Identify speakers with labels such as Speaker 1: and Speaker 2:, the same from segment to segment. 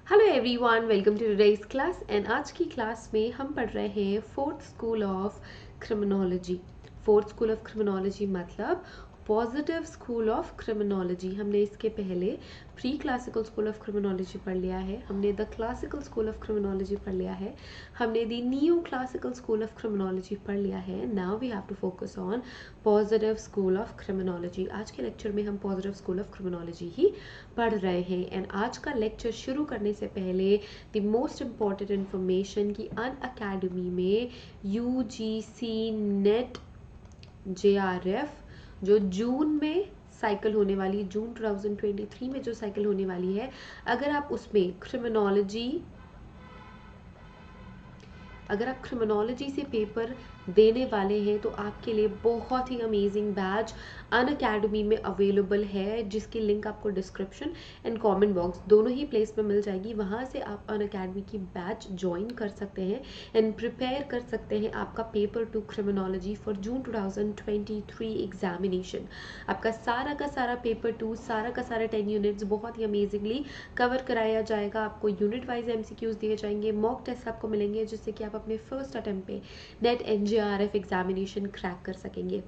Speaker 1: Hello everyone, welcome to today's class. And आज की class में हम पढ़ रहे हैं fourth school of criminology. Fourth school of criminology मतलब पॉजिटिव स्कूल ऑफ क्रिमिनोलॉजी। हमने इसके पहले pre classical school of criminology पढ़ लिया है, हमने the classical school of criminology पढ़ लिया है, हमने the new classical school of criminology पढ़ लिया है। Now we have to focus on positive school of criminology. आज के लेक्चर में हम पॉजिटिव स्कूल ऑफ क्रिमिनोलॉजी ही पढ़ रहे हैं। एंड आज का लेक्चर शुरू करने से पहले द मोस्ट इम्पॉर्टेंट इन्फॉर्मेशन कि अन अकेडमी में यूजीसी नेट जेआरएफ जो जून में साइकिल होने वाली, जून 2023 में जो साइकिल होने वाली है, अगर आप उसमें अगर आप क्रिमिनोलॉजी से पेपर देने वाले हैं तो आपके लिए बहुत ही अमेजिंग बैच अन अकेडमी में अवेलेबल है, जिसकी लिंक आपको डिस्क्रिप्शन एंड कमेंट बॉक्स दोनों ही प्लेस में मिल जाएगी। वहाँ से आप अन अकेडमी की बैच ज्वाइन कर सकते हैं एंड प्रिपेयर कर सकते हैं आपका paper 2 criminology for June 2023 examination. आपका सारा पेपर 2, सारा का सारा 10 यूनिट्स बहुत ही अमेजिंगली कवर कराया जाएगा। आपको यूनिट वाइज एमसीक्यूज दिए जाएंगे, मॉक टेस्ट आपको मिलेंगे, जिससे कि आप अपने फर्स्ट अटेम्प्ट पे नेट एनजेआरएफ एग्जामिनेशन क्रैक कर सकेंगे।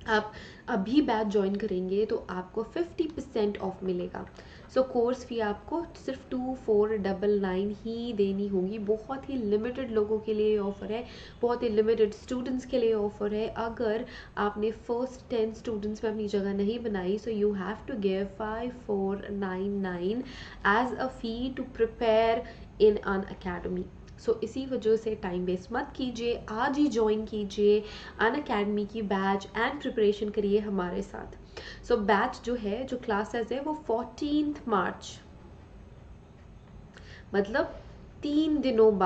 Speaker 1: आप अभी बैच ज्वाइन करेंगे तो आपको 50% ऑफ मिलेगा। सो कोर्स फी आपको सिर्फ 2499 ही देनी होगी। बहुत ही लिमिटेड लोगों के लिए ऑफर है, बहुत ही लिमिटेड स्टूडेंट्स के लिए ऑफर है। अगर आपने फर्स्ट 10 स्टूडेंट्स में अपनी जगह नहीं बनाई, so you have to give 5499 as a fee to prepare in Unacademy. So इसी वजह से टाइम वेस्ट मत कीजिए, आज ही ज्वाइन कीजिए अन अकेडमी की बैच एंड प्रिपरेशन करिए हमारे साथ। सो बैच जो है, जो क्लासेस है, वो 14 मार्च मतलब 3 दिनों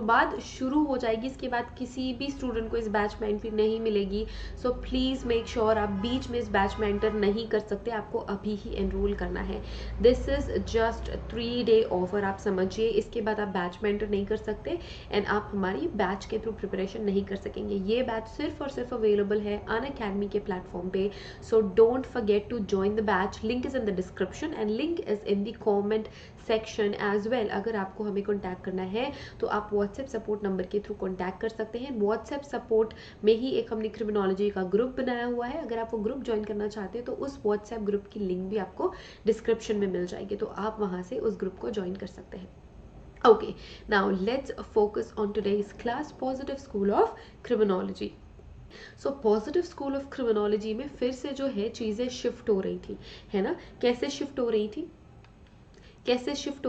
Speaker 1: बाद शुरू हो जाएगी। इसके बाद किसी भी स्टूडेंट को इस बैच में एंट्री नहीं मिलेगी। सो प्लीज़ मेक श्योर आप बीच में इस बैच में एंटर नहीं कर सकते, आपको अभी ही एनरोल करना है। This is just 3 day offer, आप समझिए। इसके बाद आप बैच में एंटर नहीं कर सकते एंड आप हमारी बैच के थ्रू प्रिपरेशन नहीं कर सकेंगे। ये बैच सिर्फ और सिर्फ अवेलेबल है अन अकेडमी के प्लेटफॉर्म पे। So don't forget to join the batch. Link is in the description and link is in the comment section as well. अगर आपको हमें कॉन्टैक्ट करना है तो आप व्हाट्सएप सपोर्ट नंबर के थ्रू कॉन्टैक्ट कर सकते हैं। व्हाट्सएप सपोर्ट में ही एक हमने क्रिमिनोलॉजी का ग्रुप बनाया हुआ है। अगर आप वो ग्रुप ज्वाइन करना चाहते हैं तो उस व्हाट्सएप ग्रुप की लिंक भी आपको डिस्क्रिप्शन में मिल जाएगी, तो आप वहां से उस ग्रुप को ज्वाइन कर सकते हैं। Okay, now let's focus on today's class, Positive School of Criminology. So positive school of criminology में फिर से जो है चीज़ें शिफ्ट हो रही थी, है ना। कैसे शिफ्ट हो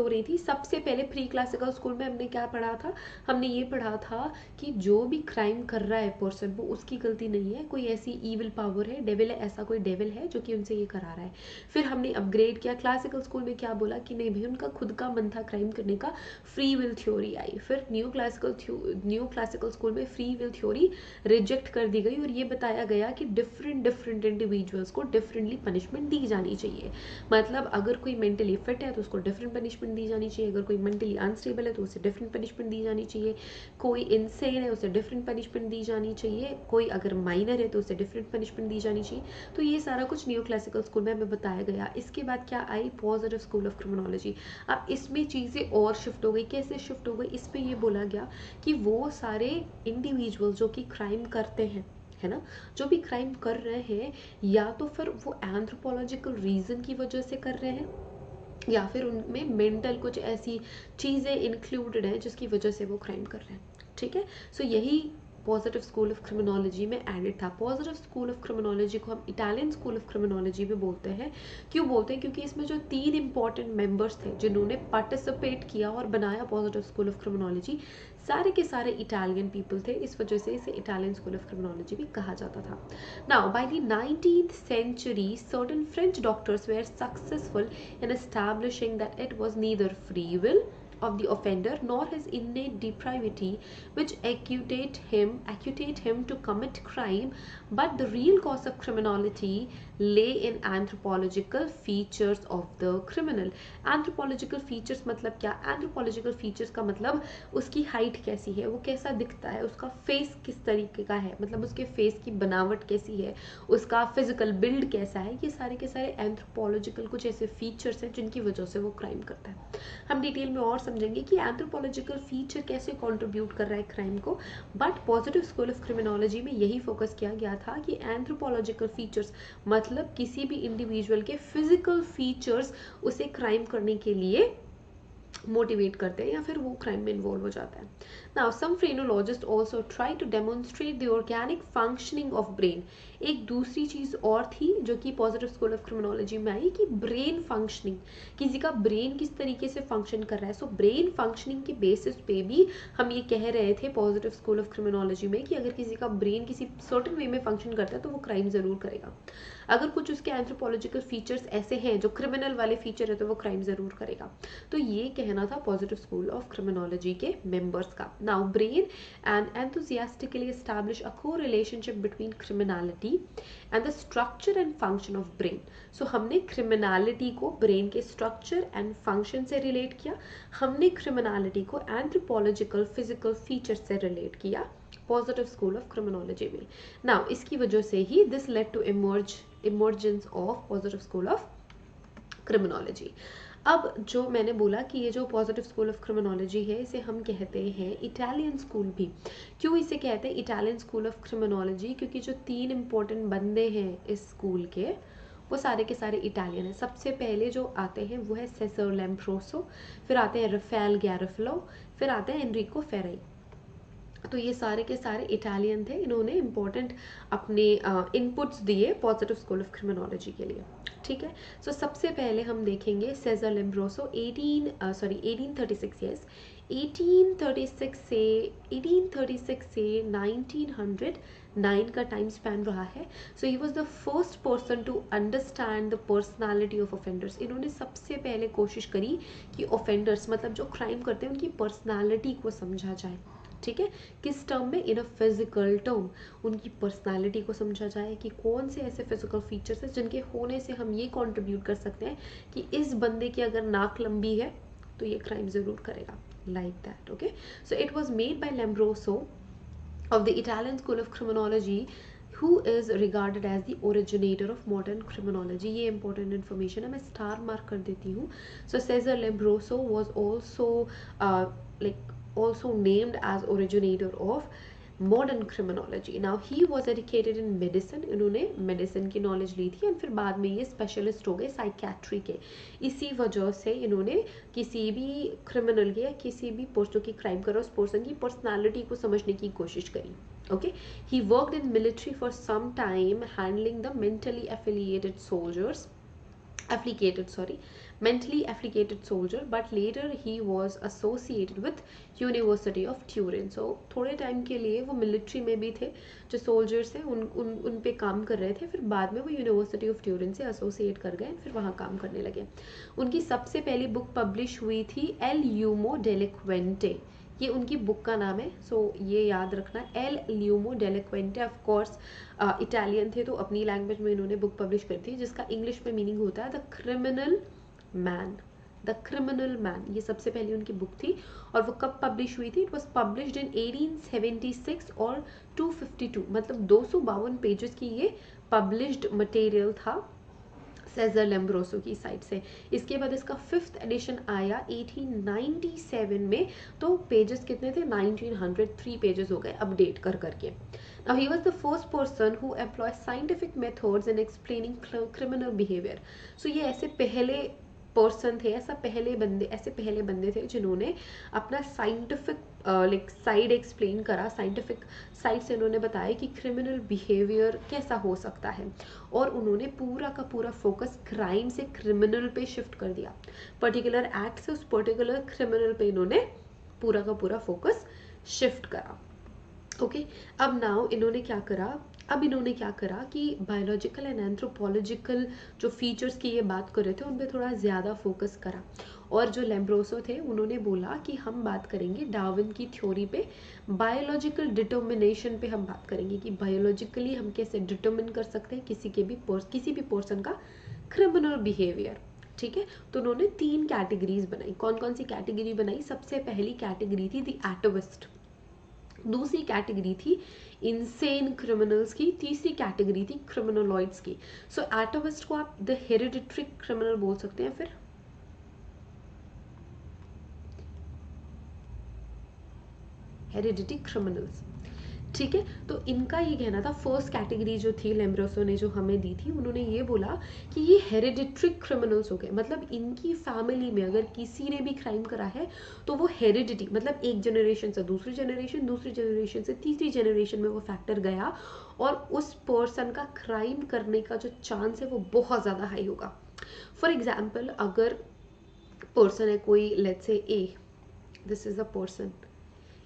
Speaker 1: रही थी? सबसे पहले प्री क्लासिकल स्कूल में हमने क्या पढ़ा था? हमने ये पढ़ा था कि जो भी क्राइम कर रहा है पर्सन, वो उसकी गलती नहीं है, कोई ऐसी ईविल पावर है, डेविल है, ऐसा कोई डेविल है जो कि उनसे ये करा रहा है। फिर हमने अपग्रेड किया, क्लासिकल स्कूल में क्या बोला कि नहीं भाई, उनका खुद का मन था क्राइम करने का, फ्री विल थ्योरी आई। फिर न्यू क्लासिकल स्कूल में फ्री विल थ्योरी रिजेक्ट कर दी गई और ये बताया गया कि डिफरेंट इंडिविजुअल्स को डिफरेंटली पनिशमेंट दी जानी चाहिए। मतलब अगर कोई मेंटली फिट है तो उसको डिफरेंट पनिशमेंट दी जानी चाहिए, अगर कोई मेंटली अनस्टेबल है तो उसे डिफरेंट पनिशमेंट दी जानी चाहिए, कोई इनसेन है उसे डिफरेंट पनिशमेंट दी जानी चाहिए, कोई अगर माइनर है तो उसे डिफरेंट पनिशमेंट दी जानी चाहिए। तो ये सारा कुछ न्यू क्लासिकल स्कूल में हमें बताया गया। इसके बाद क्या आई? Positive school of criminology. अब इसमें चीज़ें और शिफ्ट हो गई। कैसे शिफ्ट हो गई? इसमें ये बोला गया कि वो सारे इंडिविजुअल जो कि क्राइम करते हैं, है ना, जो भी क्राइम कर रहे हैं, या तो फिर वो एंथ्रोपोलॉजिकल रीजन की वजह से कर रहे हैं, या फिर उनमें मेंटल कुछ ऐसी चीज़ें इंक्लूडेड हैं जिसकी वजह से वो क्राइम कर रहे हैं। ठीक है, सो यही पॉजिटिव स्कूल ऑफ क्रिमिनोलॉजी में एडेड था। पॉजिटिव स्कूल ऑफ क्रिमिनोलॉजी को हम इटालियन स्कूल ऑफ क्रिमिनोलॉजी भी बोलते हैं। क्यों बोलते हैं? क्योंकि इसमें जो 3 इंपॉर्टेंट मेंबर्स थे जिन्होंने पार्टिसिपेट किया और बनाया पॉजिटिव स्कूल ऑफ क्रिमिनोलॉजी, सारे के सारे इटालियन पीपल थे। इस वजह से इसे इटालियन स्कूल ऑफ क्रिमिनोलॉजी भी कहा जाता था। Now by the 19th century, certain French doctors were successful in establishing that it was neither free will of the offender, nor his innate depravity, which accutate him to commit crime, but the real cause of criminality lay in anthropological features of the criminal. Anthropological features मतलब क्या? Anthropological features का मतलब उसकी height कैसी है, वो कैसा दिखता है, उसका फेस किस तरीके का है, मतलब उसके फेस की बनावट कैसी है, उसका फिजिकल बिल्ड कैसा है, ये सारे के सारे एंथ्रोपोलॉजिकल कुछ ऐसे फीचर्स हैं जिनकी वजह से वो क्राइम करता है। हम डिटेल में और समझेंगे कि एंथ्रोपोलॉजिकल फीचर कैसे कंट्रीब्यूट कर रहा है क्राइम को, but positive school of criminology में यही फोकस किया गया था कि एंथ्रोपोलॉजिकल फीचर्स मतलब किसी भी इंडिविजुअल के फिजिकल फीचर्स उसे क्राइम करने के लिए मोटिवेट करते हैं या फिर वो क्राइम में इन्वॉल्व हो जाता है। Now some phrenologist also try to demonstrate the organic functioning of brain. एक दूसरी चीज और थी जो कि पॉजिटिव स्कूल ऑफ क्रिमिनोलॉजी में आई कि ब्रेन फंक्शनिंग, किसी का ब्रेन किस तरीके से फंक्शन कर रहा है। सो ब्रेन फंक्शनिंग के बेसिस पे भी हम ये कह रहे थे पॉजिटिव स्कूल ऑफ क्रिमिनोलॉजी में कि अगर किसी का ब्रेन किसी सर्टेन वे में फंक्शन करता है तो वो क्राइम जरूर करेगा। अगर कुछ उसके एंथ्रोपोलॉजिकल फीचर्स ऐसे हैं जो क्रिमिनल वाले फीचर है तो वो क्राइम जरूर करेगा। तो ये कहना था पॉजिटिव स्कूल ऑफ क्रिमिनोलॉजी के मेंबर्स का। Now brain and enthusiastically establish a co-relationship between criminality and the structure and function of brain. So हमने criminality को ब्रेन के structure and function से relate किया, हमने criminality को anthropological physical features से relate किया पॉजिटिव स्कूल ऑफ क्रिमिनोलॉजी में। नाउ इसकी वजह से ही this led to emergence of positive school of criminology. अब जो मैंने बोला कि ये जो पॉजिटिव स्कूल ऑफ क्रिमिनोलॉजी है इसे हम कहते हैं इटालियन स्कूल भी। क्यों इसे कहते हैं इटालियन स्कूल ऑफ क्रिमिनोलॉजी? क्योंकि जो 3 इंपॉर्टेंट बंदे हैं इस स्कूल के वो सारे के सारे इटालियन हैं। सबसे पहले जो आते हैं वो है सेसर लैम्ब्रोसो, फिर आते हैं रफेल गैरफलो, फिर आते हैं एनरिको फेराई। तो ये सारे के सारे इटालियन थे, इन्होंने इम्पोर्टेंट अपने इनपुट्स दिए पॉजिटिव स्कूल ऑफ क्रिमिनोलॉजी के लिए। ठीक है, सो सबसे पहले हम देखेंगे सेजर लैम्ब्रोसो 1836 यस 1836 से 1909 का टाइम स्पैन रहा है। So he was the first person to understand the personality of offenders. इन्होंने सबसे पहले कोशिश करी कि ऑफेंडर्स मतलब जो क्राइम करते हैं उनकी पर्सनैलिटी को समझा जाए। ठीक है, किस टर्म में? इन अ फिजिकल टर्म, उनकी पर्सनालिटी को समझा जाए कि कौन से ऐसे फिजिकल फीचर्स हैं जिनके होने से हम ये कंट्रीब्यूट कर सकते हैं कि इस बंदे की अगर नाक लंबी है तो ये क्राइम जरूर करेगा, like that. Okay, so it was made by Lombroso of the Italian school of criminology who is regarded as the originator of modern criminology। ये important information है, मैं स्टार मार्क कर देती हूँ। So Cesar Lombroso was also named as originator of modern criminology। Now he was educated in medicine, इन्होंने medicine की knowledge ली थी, and फिर बाद में ये स्पेशलिस्ट हो गए साइकेट्री के। इसी वजह से इन्होंने किसी भी क्रिमिनल के या किसी भी पर्सन की क्राइम कर रहा उस पर्सन की पर्सनालिटी को समझने की कोशिश करी। Okay, he worked in military for some time handling the mentally affiliated soldier, but later he was associated with University of Turin। So थोड़े टाइम के लिए वो मिलिट्री में भी थे, जो सोल्जर्स हैं उन पे काम कर रहे थे, फिर बाद में वो यूनिवर्सिटी ऑफ ट्यूरिन से एसोसिएट कर गए, फिर वहाँ काम करने लगे। उनकी सबसे पहली बुक पब्लिश हुई थी एल ल्यूमो डेलिक्वेंटे, ये उनकी बुक का नाम है। सो ये याद रखना, L'uomo delinquente. Of course Italian थे तो अपनी लैंग्वेज में इन्होंने बुक पब्लिश करी थी जिसका इंग्लिश में मीनिंग होता है द क्रिमिनल मैन। ये सबसे पहले उनकी बुक थी, और वो कब पब्लिश हुई थी? इट वॉज पब्लिश्ड इन 1876 और 252, मतलब 252 पेजेस की ये पब्लिश्ड मटेरियल था सेजर लैम्ब्रोसो की साइड से। इसके बाद इसका 5th एडिशन आया 1897 में, तो पेजेस कितने थे? 1903 पेजेस हो गए अपडेट कर करके। Now he was the first person who employed scientific methods in explaining criminal behavior। So ये ऐसे पहले पर्सन थे, ऐसे पहले बंदे थे जिन्होंने अपना साइंटिफिक साइड एक्सप्लेन करा, साइंटिफिक साइड से उन्होंने बताया कि क्रिमिनल बिहेवियर कैसा हो सकता है, और उन्होंने पूरा का पूरा फोकस क्राइम से क्रिमिनल पे शिफ्ट कर दिया। पर्टिकुलर एक्ट से उस पर्टिकुलर क्रिमिनल पे इन्होंने पूरा का पूरा फोकस शिफ्ट करा। ओके, अब नाउ इन्होंने क्या करा, अब इन्होंने क्या करा कि बायोलॉजिकल एंड एंथ्रोपोलॉजिकल जो फीचर्स की ये बात कर रहे थे उन पे थोड़ा ज़्यादा फोकस करा, और जो लैम्ब्रोसो थे उन्होंने बोला कि हम बात करेंगे डार्विन की थ्योरी पे, बायोलॉजिकल डिटर्मिनेशन पे हम बात करेंगे कि बायोलॉजिकली हम कैसे डिटर्मिन कर सकते हैं किसी भी पर्सन का क्रिमिनल बिहेवियर। ठीक है, तो उन्होंने 3 कैटेगरीज बनाई। कौन कौन सी कैटेगरी बनाई? सबसे पहली कैटेगरी थी द एटोविस्ट, दूसरी कैटेगरी थी इंसेन क्रिमिनल्स की, तीसरी कैटेगरी थी क्रिमिनोलॉइड्स की। सो एटोविस्ट को आप द हेरिडिटरी क्रिमिनल बोल सकते हैं, फिर हेरिडिटी क्रिमिनल्स। ठीक है, तो इनका ये कहना था, फर्स्ट कैटेगरी जो थी लैम्ब्रोसो ने जो हमें दी थी, उन्होंने ये बोला कि ये हेरिडिटरी क्रिमिनल्स हो गए, मतलब इनकी फैमिली में अगर किसी ने भी क्राइम करा है तो वो हेरिडिटी, मतलब एक जनरेशन से दूसरी जनरेशन, दूसरी जनरेशन से तीसरी जनरेशन में वो फैक्टर गया और उस पर्सन का क्राइम करने का जो चांस है वो बहुत ज़्यादा हाई होगा। फॉर एग्जाम्पल, अगर पर्सन है कोई, let's say A, this is a person,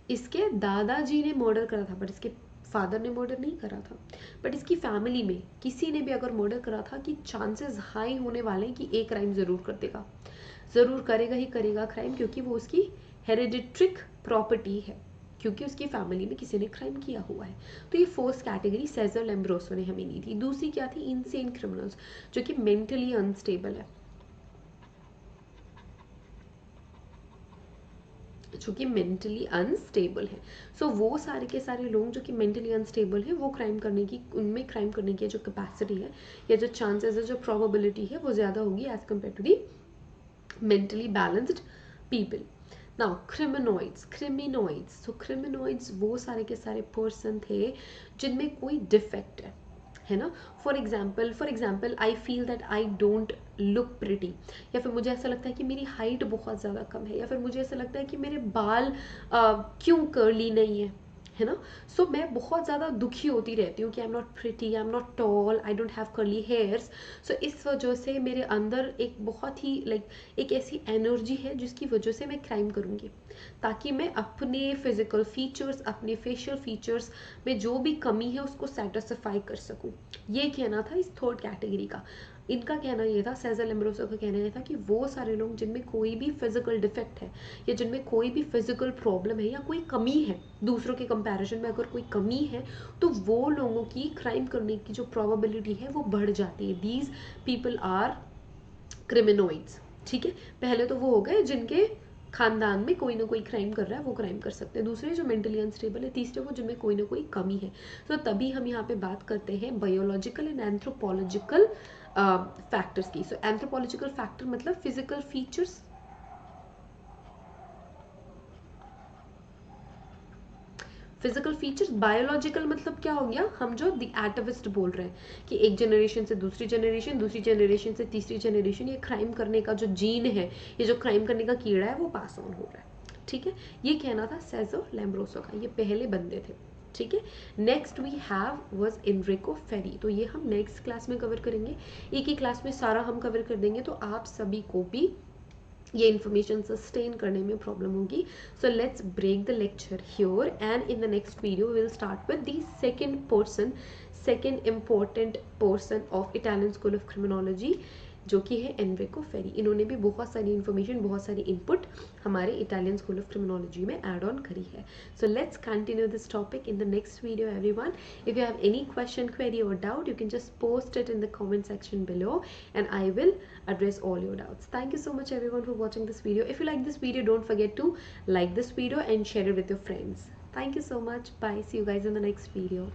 Speaker 1: इसके दादाजी ने मर्डर करा था बट इसके फादर ने मर्डर नहीं करा था, बट इसकी फैमिली में किसी ने भी अगर मर्डर करा था, कि चांसेस हाई होने वाले हैं कि एक क्राइम जरूर कर देगा, जरूर करेगा ही करेगा क्राइम, क्योंकि वो उसकी हेरिडिट्रिक प्रॉपर्टी है, क्योंकि उसकी फैमिली में किसी ने क्राइम किया हुआ है। तो ये फर्स्ट कैटेगरी सेजर लैम्ब्रोसो ने हमें दी थी। दूसरी क्या थी? इनसेन क्रिमिनल्स, जो कि मेंटली अनस्टेबल है, जो कि मेंटली अनस्टेबल है। सो वो सारे के सारे लोग जो कि मेंटली अनस्टेबल है, वो क्राइम करने की, उनमें क्राइम करने की जो कैपेसिटी है या जो चांसेस है, जो प्रोबेबिलिटी है, वो ज़्यादा होगी as compare to the mentally balanced people. Now criminoids, so criminoids वो सारे के सारे पर्सन थे जिनमें कोई डिफेक्ट है ना। For example I feel that I don't look pretty, या फिर मुझे ऐसा लगता है कि मेरी हाइट बहुत ज़्यादा कम है, या फिर मुझे ऐसा लगता है कि मेरे बाल क्यों कर्ली नहीं है ना। सो मैं बहुत ज़्यादा दुखी होती रहती हूँ कि I am not pretty, I am not tall, I don't have curly hairs. So इस वजह से मेरे अंदर एक बहुत ही एक ऐसी एनर्जी है जिसकी वजह से मैं क्राइम करूँगी, ताकि मैं अपने फिजिकल फीचर्स, अपने फेशियल फीचर्स में जो भी कमी है उसको सेटिस्फाई कर सकूं। ये कहना था इस थर्ड कैटेगरी का। इनका कहना ये था, सेजर लैम्ब्रोसो का कहना ये था कि वो सारे लोग जिनमें कोई भी फिजिकल डिफेक्ट है, या जिनमें कोई भी फिजिकल प्रॉब्लम है, या कोई कमी है, दूसरों के कंपैरिजन में अगर कोई कमी है, तो वो लोगों की क्राइम करने की जो प्रोबेबिलिटी है वो बढ़ जाती है। These people are criminoids. ठीक है, पहले तो वो हो गए जिनके खानदान में कोई ना कोई क्राइम कर रहा है, वो क्राइम कर सकते हैं। दूसरे जो मेंटली अनस्टेबल है। तीसरे वो जिनमें कोई ना कोई कमी है। तो तभी हम यहाँ पे बात करते हैं बायोलॉजिकल एंड एंथ्रोपोलॉजिकल फैक्टर्स की। सो एंथ्रोपोलॉजिकल फैक्टर मतलब physical features, physical features. Biological मतलब क्या हो गया, हम जो द एटविस्ट बोल रहे हैं कि एक जनरेशन से दूसरी जनरेशन, दूसरी जनरेशन से तीसरी जनरेशन, ये क्राइम करने का जो जीन है, ये जो क्राइम करने का कीड़ा है, वो पास ऑन हो रहा है। ठीक है, ये कहना था सेजर लैम्ब्रोसो का। ये पहले बंदे थे। ठीक है, next we have was Enrico Ferri. तो ये हम नेक्स्ट क्लास में कवर करेंगे, एक ही क्लास में सारा हम कवर कर देंगे, तो आप सभी को भी ये इन्फॉर्मेशन सस्टेन करने में प्रॉब्लम होगी। So let's break the lecture here, and in the next video will start with the second important person of Italian school of criminology, जो कि है एनरिको फेरी। इन्होंने भी बहुत सारी इन्फॉर्मेशन, बहुत सारी इनपुट हमारे इटालियन स्कूल ऑफ क्रिमिनोलॉजी में ऐड ऑन करी है। So let's continue this topic in the next video everyone. If you have any question, query or doubt, you can just post it in the comment section below and I will address all your doubts. Thank you so much everyone for watching this video. If you like this video, don't forget to like this video and share it with your friends. Thank you so much. Bye. See you guys in the next video.